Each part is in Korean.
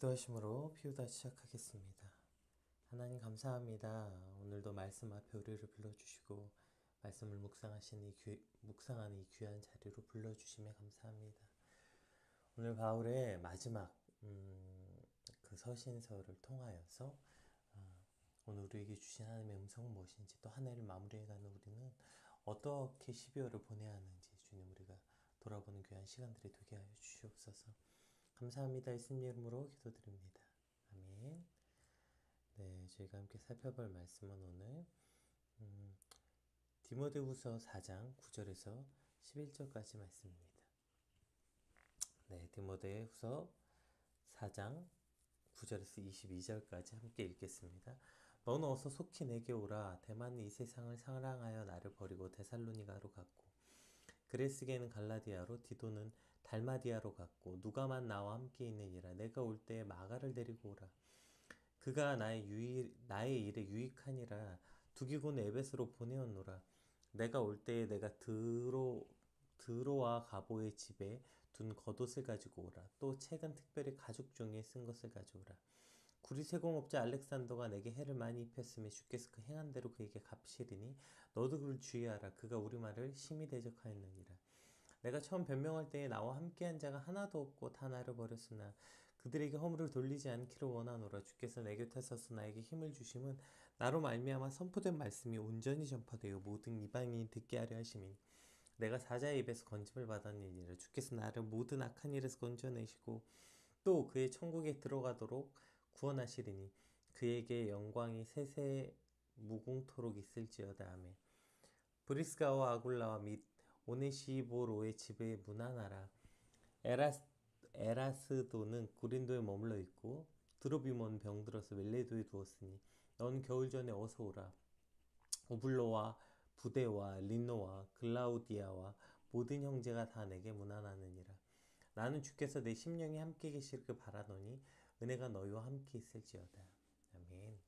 기도하심으로 피우다 시작하겠습니다. 하나님 감사합니다. 오늘도 말씀 앞에 우리를 불러주시고 말씀을 묵상하는 이 귀한 자리로 불러주심에 감사합니다. 오늘 바울의 마지막 그 서신서를 통하여서 오늘 우리에게 주신 하나님의 음성은 무엇인지, 또 한 해를 마무리해가는 우리는 어떻게 12월을 보내야 하는지 주님 우리가 돌아보는 귀한 시간들이 되게 하여 주시옵소서. 감사합니다. 예수님 이름으로 기도드립니다. 아멘. 네, 저희가 함께 살펴볼 말씀은 오늘 디모데후서 4장 9절에서 11절까지 말씀입니다. 네, 디모데후서 4장 9절에서 22절까지 함께 읽겠습니다. 너는 어서 속히 내게 오라. 대만이 이 세상을 사랑하여 나를 버리고 데살로니가로 갔고, 그레스게는 갈라디아로, 디도는 달마디아로 갔고, 누가만 나와 함께 있느니라. 내가 올 때에 마가를 데리고 오라. 그가 나의 일에 유익하니라. 두기곤 에베소로 보내었노라. 내가 올 때에 내가 드로와 가보의 집에 둔 겉옷을 가지고 오라. 또 책은 특별히 가죽 종이에 쓴 것을 가져오라. 구리세공업자 알렉산더가 내게 해를 많이 입혔으며 주께서 그 행한 대로 그에게 갚으시리니 너도 그를 주의하라. 그가 우리 말을 심히 대적하였느니라. 내가 처음 변명할 때에 나와 함께한 자가 하나도 없고 다 나를 버렸으나 그들에게 허물을 돌리지 않기를 원하노라. 주께서 내 곁에 서서 나에게 힘을 주심은 나로 말미암아 선포된 말씀이 온전히 전파되어 모든 이방인이 듣게 하려 하심이니 내가 사자의 입에서 건짐을 받았느니라. 주께서 나를 모든 악한 일에서 건져내시고 또 그의 천국에 들어가도록 구원하시리니 그에게 영광이 세세 무궁토록 있을지어다. 아멘. 브리스가와 아굴라와 및 오네시보로의 집에 문안하라. 에라스도는 고린도에 머물러 있고 드로비몬 병들어서 멜레도에 두었으니 넌 겨울 전에 어서 오라. 오블로와 부데와 린노와 글라우디아와 모든 형제가 다 내게 문안하느니라. 나는 주께서 내 심령이 함께 계시기를 바라노니 은혜가 너희와 함께 있을지어다. 아멘.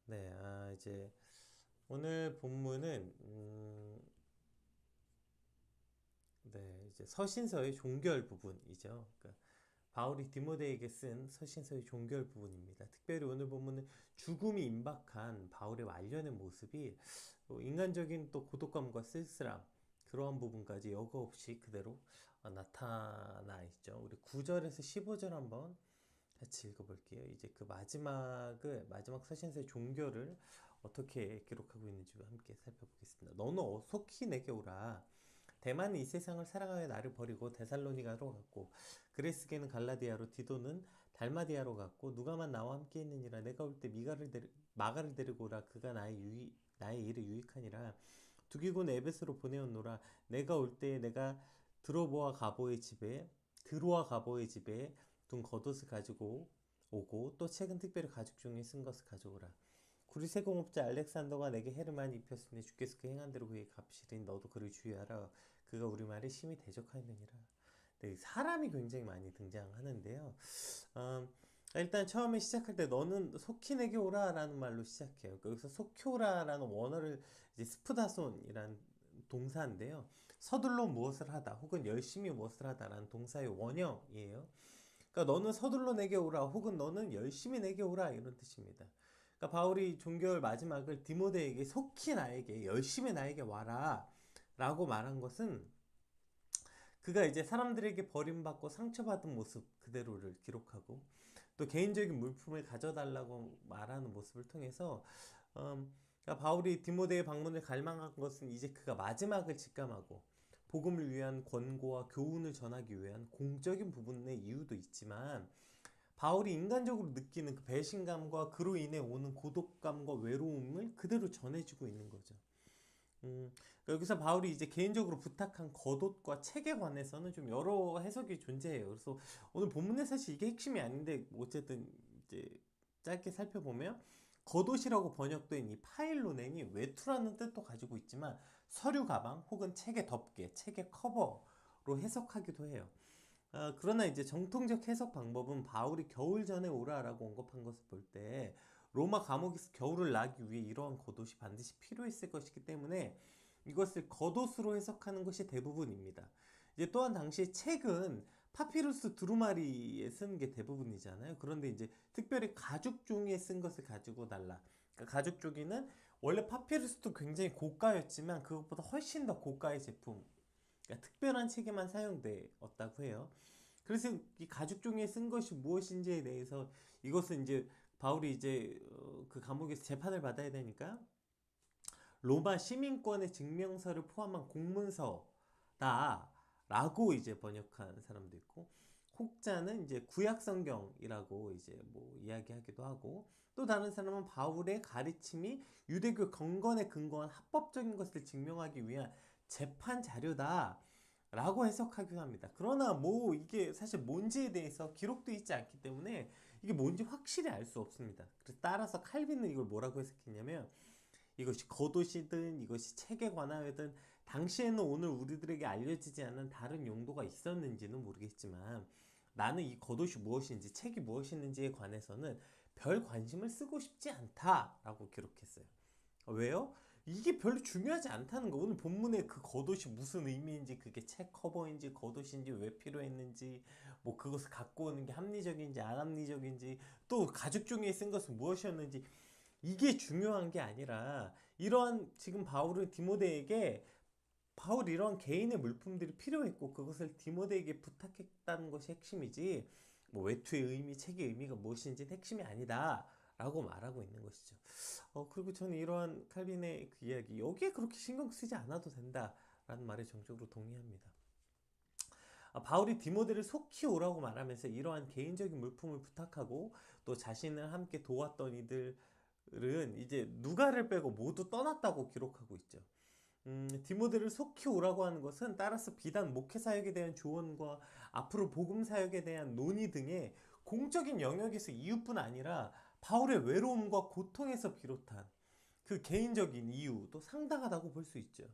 네, 이제 오늘 본문은 네, 이제 서신서의 종결 부분이죠. 그러니까 바울이 디모데에게 쓴 서신서의 종결 부분입니다. 특별히 오늘 본문은 죽음이 임박한 바울의 말년의 모습이 인간적인 또 고독감과 쓸쓸함, 그러한 부분까지 여과 없이 그대로 나타나 있죠. 우리 9절에서 15절 한번 같이 읽어볼게요. 이제 그 마지막 서신서의 종결을 어떻게 기록하고 있는지 함께 살펴보겠습니다. 너는 속히 내게 오라. 대만은 이 세상을 살아가며 나를 버리고 데살로니가로 갔고, 그레스게는 갈라디아로, 디도는 달마디아로 갔고, 누가만 나와 함께 있느니라. 내가 올 때 마가를 데리고 오라. 그가 나의 일에 유익하니라. 두기곤 에베소로 보내었노라. 내가 올 때에 내가 드로와 가보의 집에 둔 겉옷을 가지고 오고, 또 책은 특별히 가죽 종이에 쓴 것을 가져오라. 구리세공업자 알렉산더가 내게 해를 많이 입혔으니 주께서 그 행한 대로 그에게 갚으시리니 너도 그를 주의하라. 그가 우리 말에 심히 대적하였느니라. 네, 사람이 굉장히 많이 등장하는데요. 일단 처음에 시작할 때 너는 속히 내게 오라 라는 말로 시작해요. 여기서 속히 오라 라는 원어를 이제 스푸다손이란 동사인데요. 서둘러 무엇을 하다 혹은 열심히 무엇을 하다 라는 동사의 원형이에요. 그러니까 너는 서둘러 내게 오라 혹은 너는 열심히 내게 오라 이런 뜻입니다. 그러니까 바울이 종결 마지막을 디모데에게 속히 나에게 열심히 나에게 와라 라고 말한 것은 그가 이제 사람들에게 버림받고 상처받은 모습 그대로를 기록하고 또 개인적인 물품을 가져달라고 말하는 모습을 통해서 그러니까 바울이 디모데의 방문을 갈망한 것은 이제 그가 마지막을 직감하고 복음을 위한 권고와 교훈을 전하기 위한 공적인 부분의 이유도 있지만 바울이 인간적으로 느끼는 그 배신감과 그로 인해 오는 고독감과 외로움을 그대로 전해주고 있는 거죠. 그러니까 여기서 바울이 이제 개인적으로 부탁한 겉옷과 책에 관해서는 좀 여러 해석이 존재해요. 그래서 오늘 본문에 사실 이게 핵심이 아닌데 어쨌든 이제 짧게 살펴보면 겉옷이라고 번역된 이 파일로넨이 외투라는 뜻도 가지고 있지만 서류 가방 혹은 책의 덮개, 책의 커버로 해석하기도 해요. 그러나 이제 정통적 해석 방법은 바울이 겨울 전에 오라라고 언급한 것을 볼 때 로마 감옥에서 겨울을 나기 위해 이러한 겉옷이 반드시 필요했을 것이기 때문에 이것을 겉옷으로 해석하는 것이 대부분입니다. 이제 또한 당시 책은 파피루스 두루마리에 쓰는 게 대부분이잖아요. 그런데 이제 특별히 가죽 종이에 쓴 것을 가지고 달라. 그러니까 가죽 종이는 원래 파피루스도 굉장히 고가였지만 그것보다 훨씬 더 고가의 제품, 그러니까 특별한 책에만 사용되었다고 해요. 그래서 이 가죽 종이에 쓴 것이 무엇인지에 대해서 이것은 이제 바울이 이제 그 감옥에서 재판을 받아야 되니까 로마 시민권의 증명서를 포함한 공문서다라고 이제 번역한 사람도 있고, 혹자는 이제 구약 성경이라고 이제 뭐 이야기하기도 하고, 또 다른 사람은 바울의 가르침이 유대교 경건에 근거한 합법적인 것을 증명하기 위한 재판 자료다 라고 해석하기도 합니다. 그러나 뭐 이게 사실 뭔지에 대해서 기록도 있지 않기 때문에 이게 뭔지 확실히 알 수 없습니다. 그래서 따라서 칼빈은 이걸 뭐라고 해석했냐면, 이것이 겉옷이든 이것이 책에 관하여든 당시에는 오늘 우리들에게 알려지지 않은 다른 용도가 있었는지는 모르겠지만, 나는 이 겉옷이 무엇인지 책이 무엇인지에 관해서는 별 관심을 쓰고 싶지 않다라고 기록했어요. 왜요? 이게 별로 중요하지 않다는 거. 오늘 본문에 그 겉옷이 무슨 의미인지, 그게 책 커버인지 겉옷인지 왜 필요했는지, 뭐 그것을 갖고 오는 게 합리적인지 안 합리적인지, 또 가죽 종이에 쓴 것은 무엇이었는지, 이게 중요한 게 아니라 이러한 지금 바울은 디모데에게 바울이 이런 개인의 물품들이 필요했고 그것을 디모데에게 부탁했다는 것이 핵심이지, 뭐 외투의 의미, 책의 의미가 무엇인지 핵심이 아니다 라고 말하고 있는 것이죠. 그리고 저는 이러한 칼빈의 그 이야기, 여기에 그렇게 신경 쓰지 않아도 된다 라는 말에 정적으로 동의합니다. 바울이 디모데를 속히 오라고 말하면서 이러한 개인적인 물품을 부탁하고 또 자신을 함께 도왔던 이들은 이제 누가를 빼고 모두 떠났다고 기록하고 있죠. 디모데를 속히 오라고 하는 것은 따라서 비단 목회 사역에 대한 조언과 앞으로 복음 사역에 대한 논의 등의 공적인 영역에서 이유뿐 아니라 바울의 외로움과 고통에서 비롯한 그 개인적인 이유도 상당하다고 볼 수 있죠.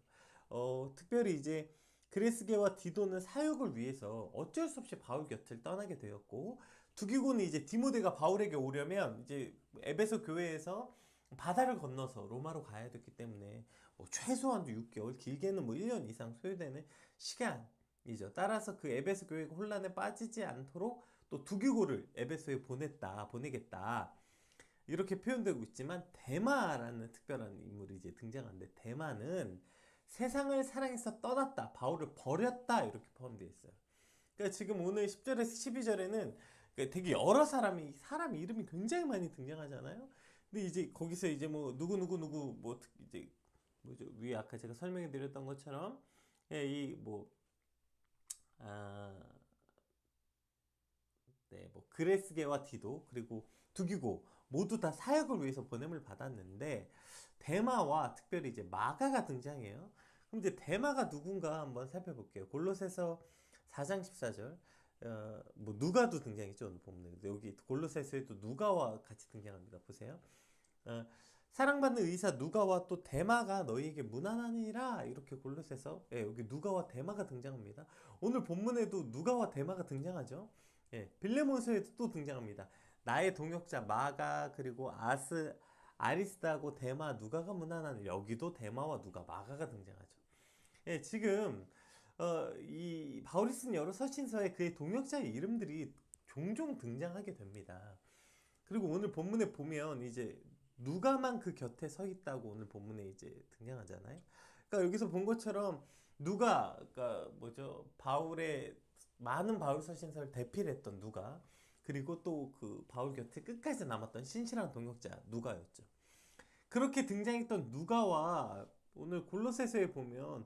특별히 이제 그레스게와 디도는 사역을 위해서 어쩔 수 없이 바울 곁을 떠나게 되었고, 두기고는 이제 디모데가 바울에게 오려면 이제 에베소 교회에서 바다를 건너서 로마로 가야 됐기 때문에 뭐 최소한도 6개월, 길게는 뭐 1년 이상 소요되는 시간이죠. 따라서 그 에베소 교회가 혼란에 빠지지 않도록 또 두기고를 에베소에 보내겠다. 이렇게 표현되고 있지만 데마라는 특별한 인물이 이제 등장하는데, 데마는 세상을 사랑해서 떠났다, 바울을 버렸다 이렇게 포함되어 있어요. 그러니까 지금 오늘 10절에서 12절에는 되게 여러 사람 이름이 굉장히 많이 등장하잖아요. 근데 이제 거기서 이제 뭐 누구 뭐 이제 뭐죠, 위에 아까 제가 설명해 드렸던 것처럼 이뭐 네, 뭐 그레스게와 디도 그리고 두기고 모두 다 사역을 위해서 보냄을 받았는데, 데마와 특별히 이제 마가가 등장해요. 그럼 이제 데마가 누군가 한번 살펴볼게요. 골로새서 4장 14절. 뭐 누가도 등장했죠, 오늘 보면. 근데 여기 골로새서에도 누가와 같이 등장합니다. 보세요. 사랑받는 의사 누가와 또 데마가 너희에게 무난하니라, 이렇게 골로새서 여기 누가와 데마가 등장합니다. 오늘 본문에도 누가와 데마가 등장하죠. 빌레몬서에도 또 등장합니다. 나의 동역자 마가 그리고 아리스다고 데마 누가가 무난한, 여기도 데마와 누가 마가가 등장하죠. 지금 이 바울이 쓴 여러 서신서에 그의 동역자의 이름들이 종종 등장하게 됩니다. 그리고 오늘 본문에 보면 이제 누가만 그 곁에 서 있다고 오늘 본문에 이제 등장하잖아요. 그러니까 여기서 본 것처럼 누가, 그러니까 뭐죠, 바울의 많은 바울 서신서를 대필했던 누가, 그리고 또 그 바울 곁에 끝까지 남았던 신실한 동역자 누가였죠. 그렇게 등장했던 누가와 오늘 골로새서에 보면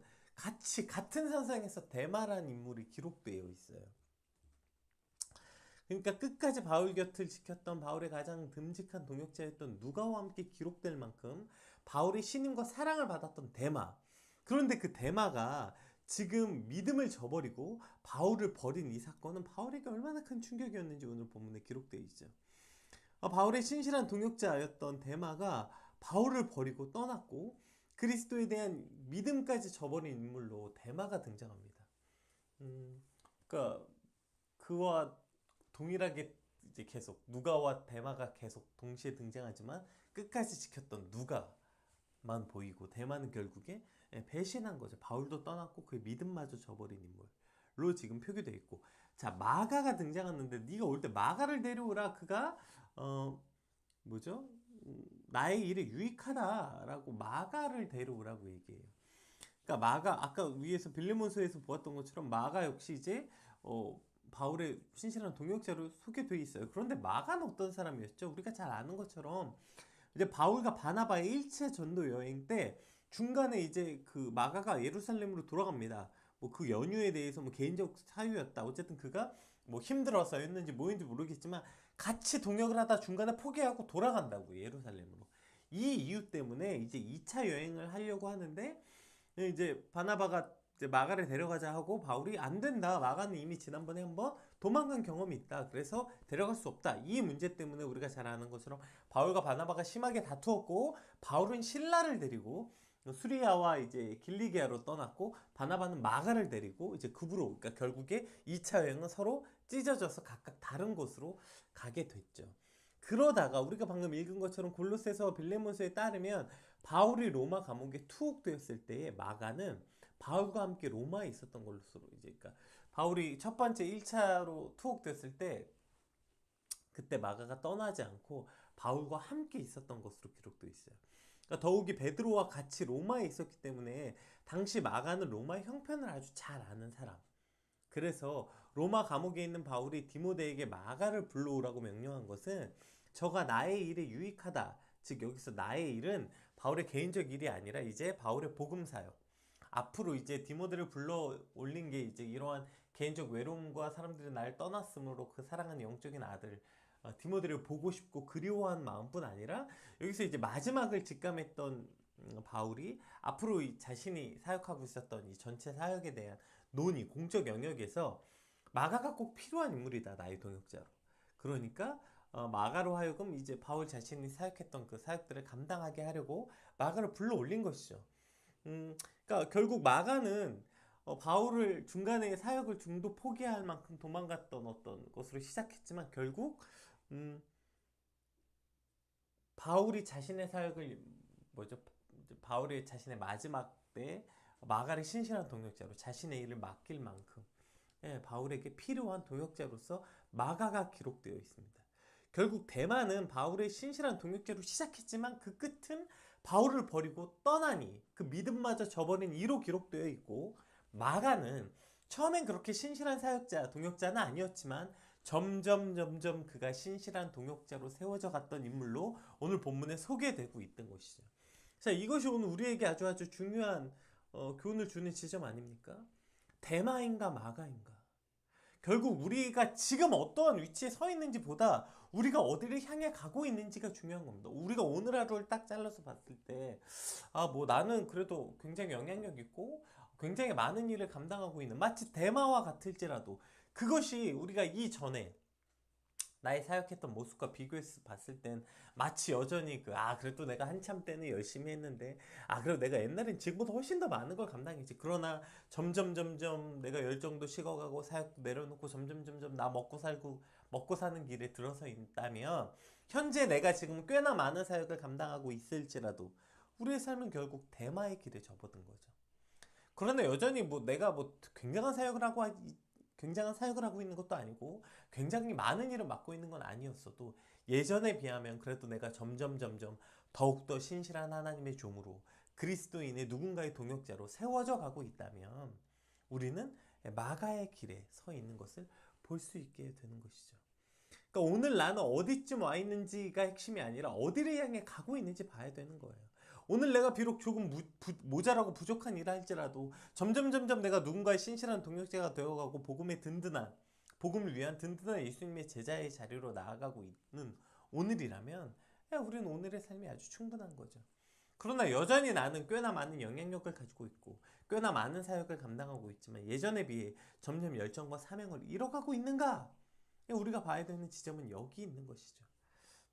같은 선상에서 데마라는 인물이 기록되어 있어요. 그러니까 끝까지 바울 곁을 지켰던 바울의 가장 듬직한 동역자였던 누가와 함께 기록될 만큼 바울의 신임과 사랑을 받았던 데마. 그런데 그 데마가 지금 믿음을 저버리고 바울을 버린 이 사건은 바울에게 얼마나 큰 충격이었는지 오늘 본문에 기록되어 있죠. 바울의 신실한 동역자였던 데마가 바울을 버리고 떠났고 그리스도에 대한 믿음까지 저버린 인물로 데마가 등장합니다. 그러니까 그와 동일하게 이제 계속 누가와 데마가 계속 동시에 등장하지만 끝까지 지켰던 누가만 보이고, 데마는 결국에 배신한 거죠. 바울도 떠났고 그의 믿음마저 저버린 인물로 지금 표기되어 있고, 자, 마가가 등장하는데 네가 올 때 마가를 데려오라. 그가 뭐죠? 나의 일에 유익하다라고 마가를 데려오라고 얘기해요. 그러니까 마가 아까 위에서 빌레몬서에서 보았던 것처럼 마가 역시 이제 바울의 신실한 동역자로 소개되어 있어요. 그런데 마가는 어떤 사람이었죠? 우리가 잘 아는 것처럼 이제 바울과 바나바의 1차 전도 여행 때 중간에 이제 그 마가가 예루살렘으로 돌아갑니다. 뭐 그 연유에 대해서 뭐 개인적 사유였다. 어쨌든 그가 뭐 힘들어서였는지 뭐였는지 모르겠지만 같이 동역을 하다 중간에 포기하고 돌아간다고 예루살렘으로. 이 이유 때문에 이제 2차 여행을 하려고 하는데 이제 바나바가 이제 마가를 데려가자 하고 바울이 안 된다. 마가는 이미 지난번에 한번 도망간 경험이 있다. 그래서 데려갈 수 없다. 이 문제 때문에 우리가 잘 아는 것처럼 바울과 바나바가 심하게 다투었고 바울은 실라를 데리고 수리아와 이제 길리기아로 떠났고 바나바는 마가를 데리고 이제 급으로 그러니까 결국에 2차 여행은 서로 찢어져서 각각 다른 곳으로 가게 됐죠. 그러다가 우리가 방금 읽은 것처럼 골로새서 빌레몬서에 따르면 바울이 로마 감옥에 투옥되었을 때에 마가는 바울과 함께 로마에 있었던 것으로 이제 그러니까 바울이 첫 번째 1차로 투옥됐을 때 그때 마가가 떠나지 않고 바울과 함께 있었던 것으로 기록되어 있어요. 그러니까 더욱이 베드로와 같이 로마에 있었기 때문에 당시 마가는 로마의 형편을 아주 잘 아는 사람. 그래서 로마 감옥에 있는 바울이 디모데에게 마가를 불러오라고 명령한 것은 저가 나의 일에 유익하다. 즉 여기서 나의 일은 바울의 개인적 일이 아니라 이제 바울의 복음 사역. 앞으로 이제 디모데를 불러 올린 게 이제 이러한 개인적 외로움과 사람들이 날 떠났으므로 그 사랑하는 영적인 아들 디모데를 보고 싶고 그리워한 마음뿐 아니라 여기서 이제 마지막을 직감했던 바울이 앞으로 자신이 사역하고 있었던 이 전체 사역에 대한 논의, 공적 영역에서 마가가 꼭 필요한 인물이다. 나의 동역자로. 그러니까 마가로 하여금 이제 바울 자신이 사역했던 그 사역들을 감당하게 하려고 마가를 불러 올린 것이죠. 그러니까 결국 마가는 바울을 중간에 사역을 중도 포기할 만큼 도망갔던 어떤 것으로 시작했지만 결국 바울이 자신의 사역을 뭐죠? 바울이 자신의 마지막 때 마가를 신실한 동역자로 자신의 일을 맡길 만큼 바울에게 필요한 동역자로서 마가가 기록되어 있습니다. 결국 대만은 바울의 신실한 동역자로 시작했지만 그 끝은 바울을 버리고 떠나니 그 믿음마저 저버린 이로 기록되어 있고 마가는 처음엔 그렇게 신실한 사역자, 동역자는 아니었지만 점점 그가 신실한 동역자로 세워져 갔던 인물로 오늘 본문에 소개되고 있던 것이죠. 자, 이것이 오늘 우리에게 아주 중요한 교훈을 주는 지점 아닙니까? 데마인가 마가인가? 결국 우리가 지금 어떠한 위치에 서 있는지 보다 우리가 어디를 향해 가고 있는지가 중요한 겁니다. 우리가 오늘 하루를 딱 잘라서 봤을 때, 뭐 나는 그래도 굉장히 영향력 있고 굉장히 많은 일을 감당하고 있는 마치 대마와 같을지라도 그것이 우리가 이전에 나의 사역했던 모습과 비교해서 봤을 땐 마치 여전히 그래도 내가 한참 때는 열심히 했는데 그래도 내가 옛날엔 지금보다 훨씬 더 많은 걸 감당했지. 그러나 점점 내가 열정도 식어가고 사역도 내려놓고 점점 나 먹고 사는 길에 들어서 있다면 현재 내가 지금 꽤나 많은 사역을 감당하고 있을지라도 우리의 삶은 결국 대마의 길에 접어든 거죠. 그러나 여전히 뭐 내가 뭐 굉장한 사역을 하고 있는 것도 아니고 굉장히 많은 일을 맡고 있는 건 아니었어도 예전에 비하면 그래도 내가 점점 더욱더 신실한 하나님의 종으로 그리스도인의 누군가의 동역자로 세워져 가고 있다면 우리는 마가의 길에 서 있는 것을 볼 수 있게 되는 것이죠. 그러니까 오늘 나는 어디쯤 와 있는지가 핵심이 아니라 어디를 향해 가고 있는지 봐야 되는 거예요. 오늘 내가 비록 조금 모자라고 부족한 일을 할지라도 점점 내가 누군가의 신실한 동역자가 되어가고 복음을 위한 든든한 예수님의 제자의 자리로 나아가고 있는 오늘이라면 우리는 오늘의 삶이 아주 충분한 거죠. 그러나 여전히 나는 꽤나 많은 영향력을 가지고 있고 꽤나 많은 사역을 감당하고 있지만 예전에 비해 점점 열정과 사명을 잃어가고 있는가? 우리가 봐야 되는 지점은 여기 있는 것이죠.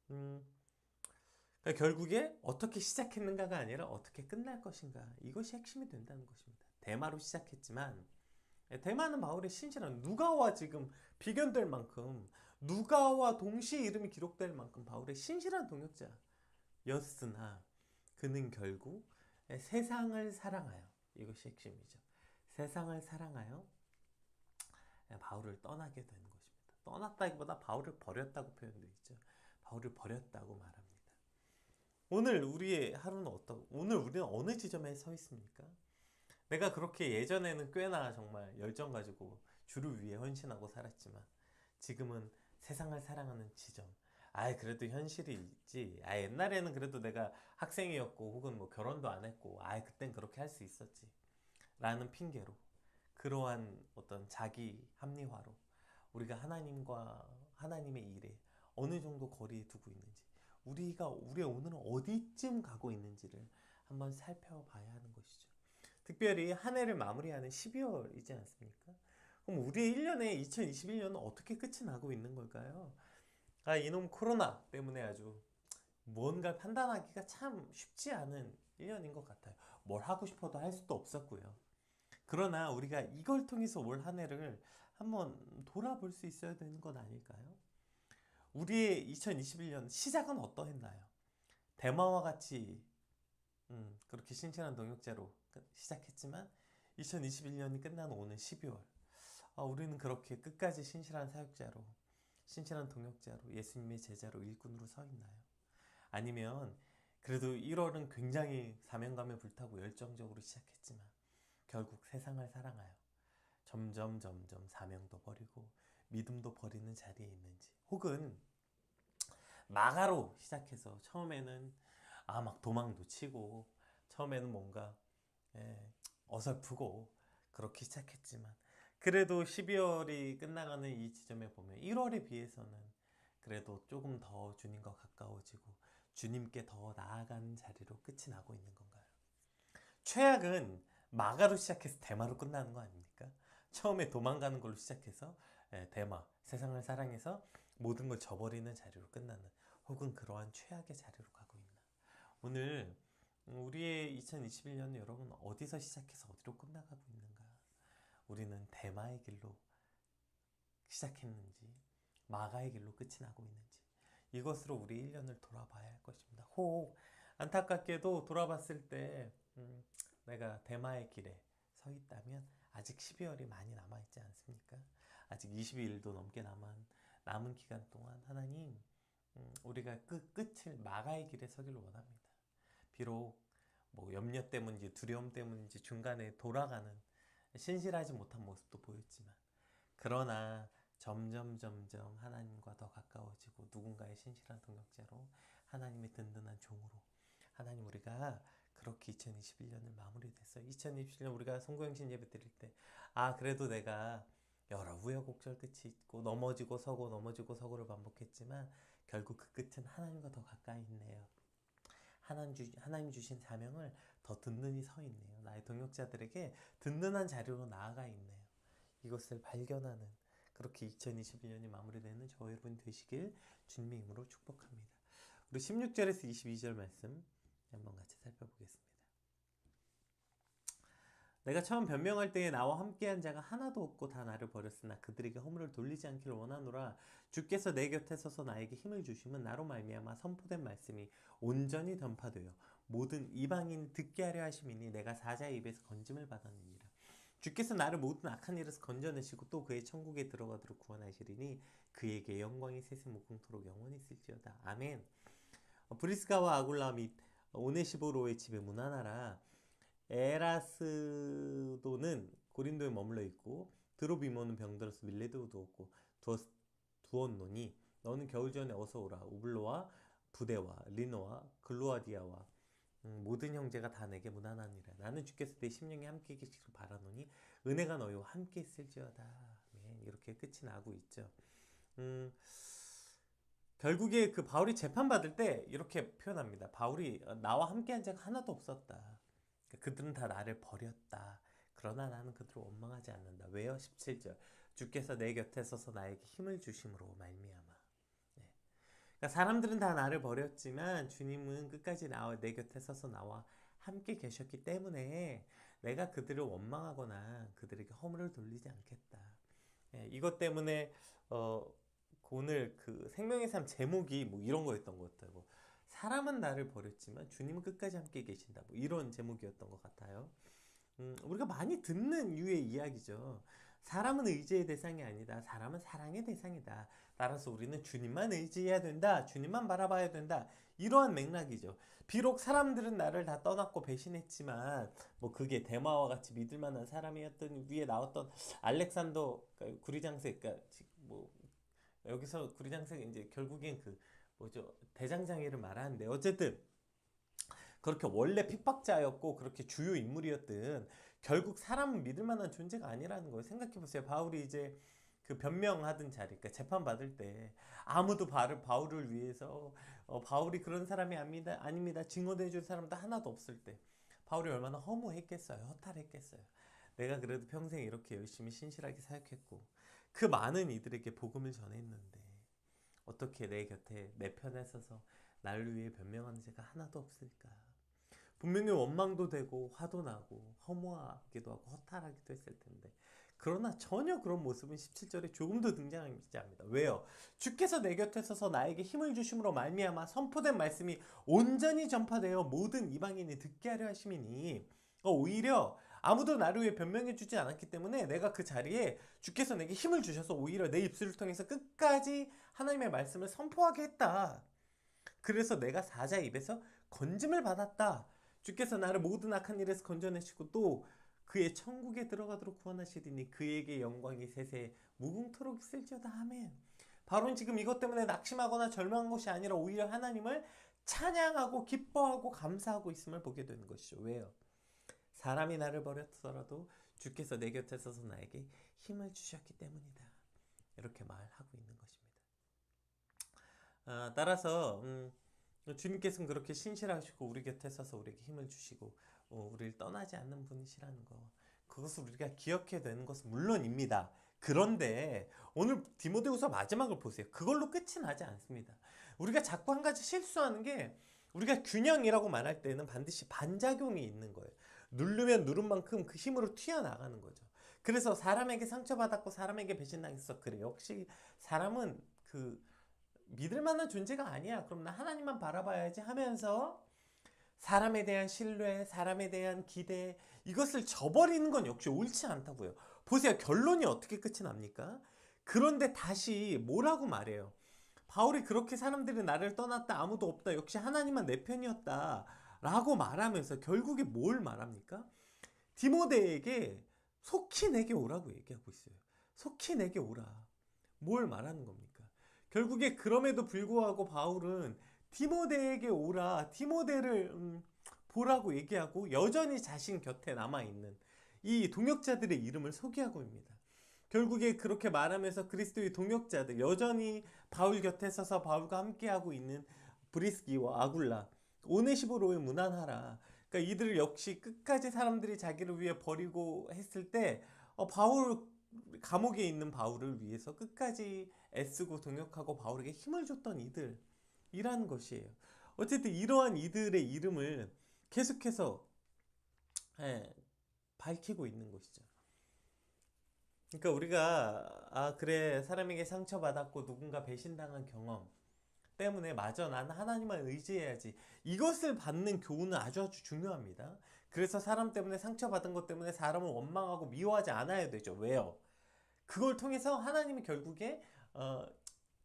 그러니까 결국에 어떻게 시작했는가가 아니라 어떻게 끝날 것인가, 이것이 핵심이 된다는 것입니다. 대마로 시작했지만 대마는 바울의 신실한 누가와 지금 비견될 만큼 누가와 동시에 이름이 기록될 만큼 바울의 신실한 동역자였으나 그는 결국 세상을 사랑하여, 이것이 핵심이죠. 세상을 사랑하여 바울을 떠나게 되는 것입니다. 떠났다기보다 바울을 버렸다고 표현되어 있죠. 바울을 버렸다고 말합니다. 오늘 우리의 하루는 오늘 우리는 어느 지점에 서 있습니까? 내가 그렇게 예전에는 꽤나 정말 열정 가지고 주를 위해 헌신하고 살았지만 지금은 세상을 사랑하는 지점. 그래도 현실이 있지. 옛날에는 그래도 내가 학생이었고 혹은 뭐 결혼도 안 했고 그땐 그렇게 할 수 있었지 라는 핑계로, 그러한 어떤 자기 합리화로 우리가 하나님과 하나님의 일에 어느 정도 거리에 두고 있는지, 우리의 오늘은 어디쯤 가고 있는지를 한번 살펴봐야 하는 것이죠. 특별히 한 해를 마무리하는 12월이지 않습니까? 그럼 우리의 1년에 2021년은 어떻게 끝이 나고 있는 걸까요? 이놈 코로나 때문에 아주 뭔가 판단하기가 참 쉽지 않은 1년인 것 같아요. 뭘 하고 싶어도 할 수도 없었고요. 그러나 우리가 이걸 통해서 올 한 해를 한번 돌아볼 수 있어야 되는 건 아닐까요? 우리의 2021년 시작은 어떠했나요? 대마와 같이 그렇게 신실한 동역자로 시작했지만 2021년이 끝난 오는 12월, 우리는 그렇게 끝까지 신실한 사역자로, 신실한 동역자로, 예수님의 제자로, 일꾼으로 서 있나요? 아니면 그래도 1월은 굉장히 사명감에 불타고 열정적으로 시작했지만 결국 세상을 사랑하여 점점 사명도 버리고 믿음도 버리는 자리에 있는지, 혹은 마가로 시작해서 처음에는 막 도망도 치고 처음에는 뭔가 어설프고 그렇게 시작했지만 그래도 12월이 끝나가는 이 지점에 보면 1월에 비해서는 그래도 조금 더 주님과 가까워지고 주님께 더 나아가는 자리로 끝이 나고 있는 건가요? 최악은 마가로 시작해서 대마로 끝나는 거 아닙니까? 처음에 도망가는 걸로 시작해서 대마, 세상을 사랑해서 모든 걸 저버리는 자리로 끝나는, 혹은 그러한 최악의 자리로 가고 있나. 오늘 우리의 2021년은 여러분 어디서 시작해서 어디로 끝나가고 있는가? 우리는 대마의 길로 시작했는지 마가의 길로 끝이 나고 있는지, 이것으로 우리 1년을 돌아봐야 할 것입니다. 혹 안타깝게도 돌아봤을 때 내가 대마의 길에 서 있다면 아직 12월이 많이 남아있지 않습니까? 아직 22일도 넘게 남은 기간 동안 하나님, 우리가 끝을 마가의 길에 서기를 원합니다. 비록 뭐 염려 때문인지 두려움 때문인지 중간에 돌아가는 신실하지 못한 모습도 보였지만, 그러나 점점 하나님과 더 가까워지고 누군가의 신실한 동역자로, 하나님의 든든한 종으로, 하나님 우리가 그렇게 2021년을 마무리됐어요. 2027년 우리가 송구영신 예배 드릴 때 그래도 내가 여러 우여곡절 끝이 있고 넘어지고 서고 넘어지고 서고를 반복했지만 결국 그 끝은 하나님과 더 가까이 있네요. 하나님 주신 사명을 더 든든히 서 있네요. 나의 동역자들에게 든든한 자리로 나아가 있네요. 이것을 발견하는 그렇게 2021년이 마무리되는 저 여러분 되시길 주님의 이름으로 축복합니다. 우리 16절에서 22절 말씀 한번 같이 살펴보겠습니다. 내가 처음 변명할 때에 나와 함께한 자가 하나도 없고 다 나를 버렸으나 그들에게 허물을 돌리지 않기를 원하노라. 주께서 내 곁에 서서 나에게 힘을 주심은 나로 말미암아 선포된 말씀이 온전히 전파되어 모든 이방인이 듣게 하려 하심이니 내가 사자의 입에서 건짐을 받았느니라. 주께서 나를 모든 악한 일에서 건져내시고 또 그의 천국에 들어가도록 구원하시리니 그에게 영광이 세세무궁토록 영원히 있을지어다. 아멘. 브리스가와 아굴라 및 오네시보로의 집에 문안하라. 에라스도는 고린도에 머물러 있고 드로비모는 병들어서 밀레도에 두었고 두었노니 너는 겨울 전에 어서 오라. 우블로와 부데와 리노와 글로아디아와 모든 형제가 다 내게 문안하니라. 나는 주께서 내 심령에 함께 계시기를 바라노니 은혜가 너희와 함께 있을지어다. 아멘. 이렇게 끝이 나고 있죠. 결국에 그 바울이 재판받을 때 이렇게 표현합니다. 바울이 나와 함께한 자가 하나도 없었다. 그들은 다 나를 버렸다. 그러나 나는 그들을 원망하지 않는다. 왜요? 17절 주께서 내 곁에 서서 나에게 힘을 주심으로 말미암아. 그러니까 사람들은 다 나를 버렸지만 주님은 끝까지 내 곁에 서서 나와 함께 계셨기 때문에 내가 그들을 원망하거나 그들에게 허물을 돌리지 않겠다. 이것 때문에 오늘 그 생명의 삶 제목이 뭐 이런 거였던 것 같아요. 사람은 나를 버렸지만 주님은 끝까지 함께 계신다. 뭐 이런 제목이었던 것 같아요. 우리가 많이 듣는 유의 이야기죠. 사람은 의지의 대상이 아니다. 사람은 사랑의 대상이다. 따라서 우리는 주님만 의지해야 된다. 주님만 바라봐야 된다. 이러한 맥락이죠. 비록 사람들은 나를 다 떠났고 배신했지만 뭐 그게 데마와 같이 믿을 만한 사람이었던 위에 나왔던 알렉산더 구리장색, 그러니까 뭐 여기서 구리장색 이제 결국엔 그 뭐죠, 대장장이를 말하는데, 어쨌든 그렇게 원래 핍박자였고 그렇게 주요 인물이었든 결국 사람은 믿을 만한 존재가 아니라는 걸 생각해 보세요. 바울이 이제 그 변명하던 자리, 그러니까 재판 받을 때 아무도 바울을 위해서 바울이 그런 사람이 아닙니다 증언해 줄 사람도 하나도 없을 때 바울이 얼마나 허무했겠어요. 허탈했겠어요. 내가 그래도 평생 이렇게 열심히 신실하게 사역했고 그 많은 이들에게 복음을 전했는데 어떻게 내 곁에 내 편에 서서 나를 위해 변명하는 자가 하나도 없을까. 분명히 원망도 되고 화도 나고 허무하기도 하고 허탈하기도 했을 텐데, 그러나 전혀 그런 모습은 17절에 조금도 등장하지 않습니다. 왜요? 주께서 내 곁에 서서 나에게 힘을 주심으로 말미암아 선포된 말씀이 온전히 전파되어 모든 이방인이 듣게 하려 하심이니, 오히려 아무도 나를 위해 변명해 주지 않았기 때문에 내가 그 자리에 주께서 내게 힘을 주셔서 오히려 내 입술을 통해서 끝까지 하나님의 말씀을 선포하게 했다. 그래서 내가 사자 입에서 건짐을 받았다. 주께서 나를 모든 악한 일에서 건져내시고 또 그의 천국에 들어가도록 구원하시리니 그에게 영광이 세세 무궁토록 있을지어다. 아멘. 바로는 지금 이것 때문에 낙심하거나 절망한 것이 아니라 오히려 하나님을 찬양하고 기뻐하고 감사하고 있음을 보게 되는 것이죠. 왜요? 사람이 나를 버렸더라도 주께서 내 곁에 서서 나에게 힘을 주셨기 때문이다. 이렇게 말하고 있는 것입니다. 따라서 주님께서는 그렇게 신실하시고 우리 곁에 서서 우리에게 힘을 주시고 우리를 떠나지 않는 분이시라는 거, 그것을 우리가 기억해야 되는 것은 물론입니다. 그런데 오늘 디모데후서 마지막을 보세요. 그걸로 끝이 나지 않습니다. 우리가 자꾸 한 가지 실수하는 게, 우리가 균형이라고 말할 때는 반드시 반작용이 있는 거예요. 누르면 누른 만큼 그 힘으로 튀어나가는 거죠. 그래서 사람에게 상처받았고 사람에게 배신당했어. 그래, 역시 사람은 믿을 만한 존재가 아니야. 그럼 나 하나님만 바라봐야지 하면서 사람에 대한 신뢰, 사람에 대한 기대, 이것을 저버리는 건 역시 옳지 않다고요. 보세요. 결론이 어떻게 끝이 납니까? 그런데 다시 뭐라고 말해요? 바울이 그렇게 사람들이 나를 떠났다, 아무도 없다, 역시 하나님만 내 편이었다 라고 말하면서 결국에 뭘 말합니까? 디모데에게 속히 내게 오라고 얘기하고 있어요. 속히 내게 오라. 뭘 말하는 겁니까? 결국에 그럼에도 불구하고 바울은 디모데에게 오라, 디모데를 보라고 얘기하고 여전히 자신 곁에 남아있는 이 동역자들의 이름을 소개하고 있습니다. 결국에 그렇게 말하면서 그리스도의 동역자들, 여전히 바울 곁에 서서 바울과 함께하고 있는 브리스기와 아굴라, 오네시보로를 문안하라. 그러니까 이들 역시 끝까지 사람들이 자기를 위해 버리고 했을 때 바울, 감옥에 있는 바울을 위해서 끝까지 애쓰고 동역하고 바울에게 힘을 줬던 이들이라는 것이에요. 어쨌든 이러한 이들의 이름을 계속해서 밝히고 있는 것이죠. 그러니까 우리가 그래, 사람에게 상처받았고 누군가 배신당한 경험 때문에 맞아, 나는 하나님만 의지해야지, 이것을 받는 교훈은 아주 중요합니다. 그래서 사람 때문에 상처받은 것 때문에 사람을 원망하고 미워하지 않아야 되죠. 왜요? 그걸 통해서 하나님이 결국에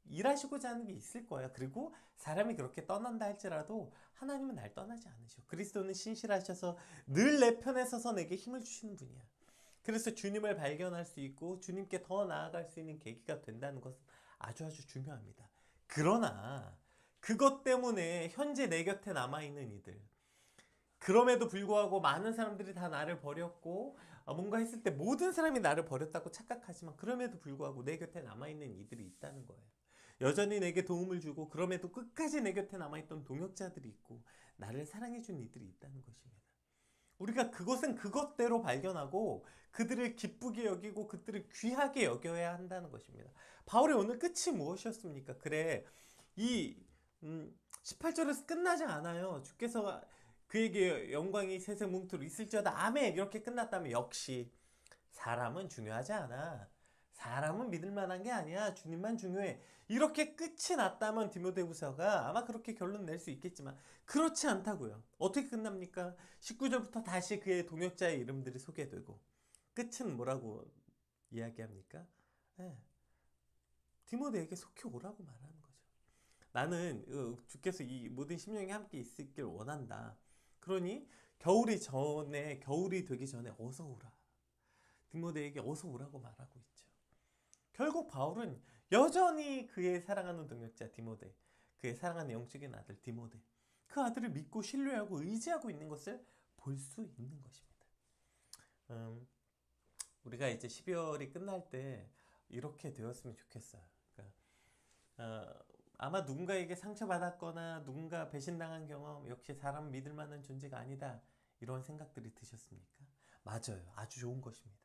일하시고자 하는 게 있을 거예요. 그리고 사람이 그렇게 떠난다 할지라도 하나님은 날 떠나지 않으셔. 그리스도는 신실하셔서 늘 내 편에 서서 내게 힘을 주시는 분이야. 그래서 주님을 발견할 수 있고 주님께 더 나아갈 수 있는 계기가 된다는 것은 아주 중요합니다. 그러나 그것 때문에 현재 내 곁에 남아있는 이들, 그럼에도 불구하고 많은 사람들이 다 나를 버렸고 뭔가 했을 때 모든 사람이 나를 버렸다고 착각하지만 그럼에도 불구하고 내 곁에 남아있는 이들이 있다는 거예요. 여전히 내게 도움을 주고 그럼에도 끝까지 내 곁에 남아있던 동역자들이 있고 나를 사랑해준 이들이 있다는 것입니다. 우리가 그것은 그것대로 발견하고 그들을 기쁘게 여기고 그들을 귀하게 여겨야 한다는 것입니다. 바울의 오늘 끝이 무엇이었습니까? 그래, 이 18절에서 끝나지 않아요. 주께서 그에게 영광이 세세 뭉토록 있을지어다. 아멘. 이렇게 끝났다면 역시 사람은 중요하지 않아. 사람은 믿을 만한 게 아니야. 주님만 중요해. 이렇게 끝이 났다면 디모데후서가 아마 그렇게 결론 낼 수 있겠지만 그렇지 않다고요. 어떻게 끝납니까? 19절부터 다시 그의 동역자의 이름들이 소개되고 끝은 뭐라고 이야기합니까? 예, 디모데에게 속히 오라고 말하는 거죠. 나는 주께서 이 모든 심령이 함께 있길 원한다. 그러니 겨울이 되기 전에 어서 오라. 디모데에게 어서 오라고 말하고 있죠. 결국 바울은 여전히 그의 사랑하는 동역자 디모데, 그의 사랑하는 영적인 아들 디모데, 그 아들을 믿고 신뢰하고 의지하고 있는 것을 볼 수 있는 것입니다. 우리가 이제 12월이 끝날 때 이렇게 되었으면 좋겠어요. 그러니까, 아마 누군가에게 상처받았거나 누군가 배신당한 경험, 역시 사람 믿을 만한 존재가 아니다, 이런 생각들이 드셨습니까? 맞아요. 아주 좋은 것입니다.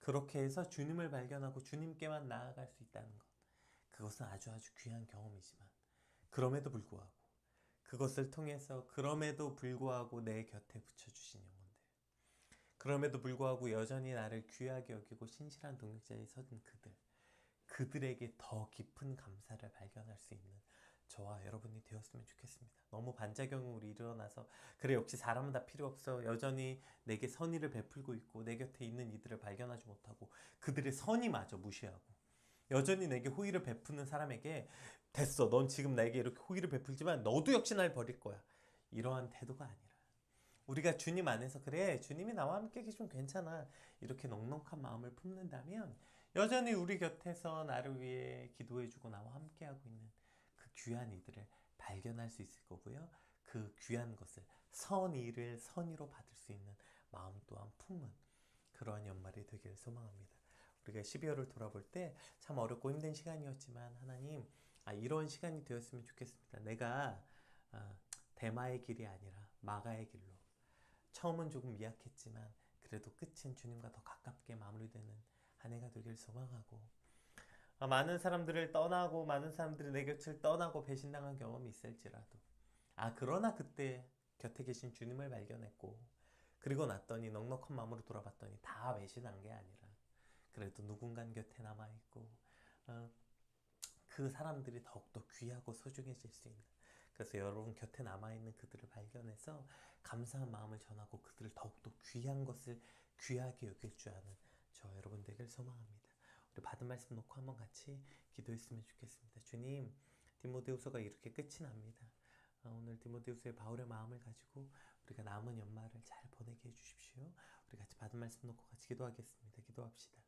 그렇게 해서 주님을 발견하고 주님께만 나아갈 수 있다는 것, 그것은 아주 귀한 경험이지만, 그럼에도 불구하고 그것을 통해서 그럼에도 불구하고 내 곁에 붙여주신 영혼들, 그럼에도 불구하고 여전히 나를 귀하게 여기고 신실한 동역자에 선 그들에게 더 깊은 감사를 발견할 수 있는 저와 여러분이 되었으면 좋겠습니다. 너무 반작용으로 일어나서 그래 역시 사람은 다 필요 없어, 여전히 내게 선의를 베풀고 있고 내 곁에 있는 이들을 발견하지 못하고 그들의 선의마저 무시하고 여전히 내게 호의를 베푸는 사람에게 됐어, 넌 지금 나에게 이렇게 호의를 베풀지만 너도 역시 날 버릴 거야, 이러한 태도가 아니라 우리가 주님 안에서 그래 주님이 나와 함께 계시면 괜찮아, 이렇게 넉넉한 마음을 품는다면 여전히 우리 곁에서 나를 위해 기도해주고 나와 함께하고 있는 그 귀한 이들을 발견할 수 있을 거고요. 그 귀한 것을, 선의를 선의로 받을 수 있는 마음 또한 품은 그러한 연말이 되기를 소망합니다. 우리가 12월을 돌아볼 때 참 어렵고 힘든 시간이었지만 하나님, 이런 시간이 되었으면 좋겠습니다. 내가 대마의 길이 아니라 마가의 길로, 처음은 조금 미약했지만 그래도 끝은 주님과 더 가깝게 마무리되는 한 해가 되길 소망하고, 많은 사람들을 떠나고 많은 사람들이 내 곁을 떠나고 배신당한 경험이 있을지라도 그러나 그때 곁에 계신 주님을 발견했고, 그리고 났더니 넉넉한 마음으로 돌아봤더니 다 배신한 게 아니라 그래도 누군가 곁에 남아있고, 그 사람들이 더욱더 귀하고 소중해질 수 있는, 그래서 여러분 곁에 남아있는 그들을 발견해서 감사한 마음을 전하고 그들을 더욱더 귀한 것을 귀하게 여길 줄 아는 저 여러분 되길 소망합니다. 우리 받은 말씀 놓고 한번 같이 기도했으면 좋겠습니다. 주님, 디모데후서가 이렇게 끝이 납니다. 오늘 디모데후서의 바울의 마음을 가지고 우리가 남은 연말을 잘 보내게 해주십시오. 우리 같이 받은 말씀 놓고 같이 기도하겠습니다. 기도합시다.